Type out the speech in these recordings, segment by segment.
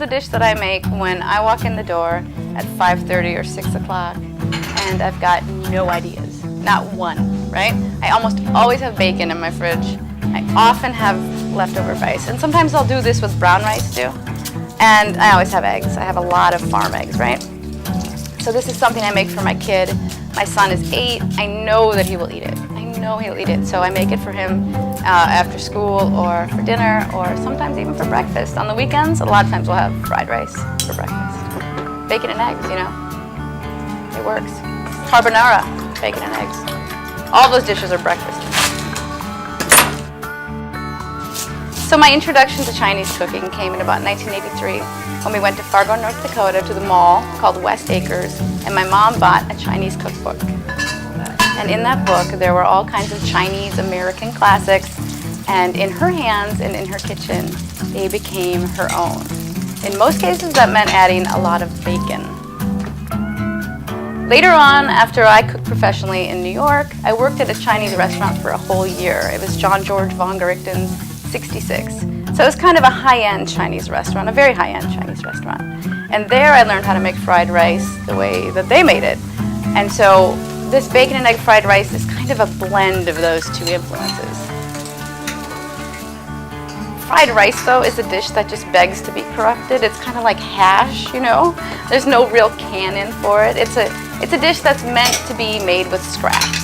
the dish that I make when I walk in the door at 5:30 or 6 o'clock and I've got no ideas, not one, right? I almost always have bacon in my fridge. I often have leftover rice, and sometimes I'll do this with brown rice too. And I always have eggs. I have a lot of farm eggs, right? So this is something I make for my kid. My son is 8. I know that he will eat it. I know he'll eat it. So I make it for him after school or for dinner or sometimes even for breakfast. On the weekends, a lot of times we'll have fried rice for breakfast. Bacon and eggs, you know. It works. Carbonara, bacon and eggs. All those dishes are breakfast. So my introduction to Chinese cooking came in about 1983 when we went to Fargo, North Dakota to the mall called West Acres, and my mom bought a Chinese cookbook. And in that book there were all kinds of Chinese American classics, and in her hands and in her kitchen they became her own. In most cases that meant adding a lot of bacon. Later on, after I cooked professionally in New York, I worked at a Chinese restaurant for a whole year. It was John George von Gerichten's 66. So it was kind of a high-end Chinese restaurant, a very high-end Chinese restaurant. And there I learned how to make fried rice the way that they made it. And so this bacon and egg fried rice is kind of a blend of those two influences. Fried rice, though, is a dish that just begs to be corrupted. It's kind of like hash, you know? There's no real canon for it. It's a dish that's meant to be made with scraps.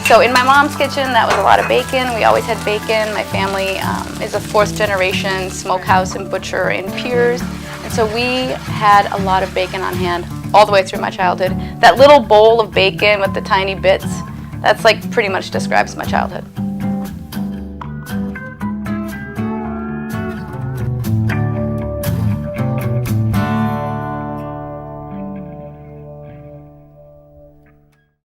So in my mom's kitchen, that was a lot of bacon. We always had bacon. My family is a 4th generation smokehouse and butcher in Piers. And so we had a lot of bacon on hand all the way through my childhood. That little bowl of bacon with the tiny bits, that's like pretty much describes my childhood.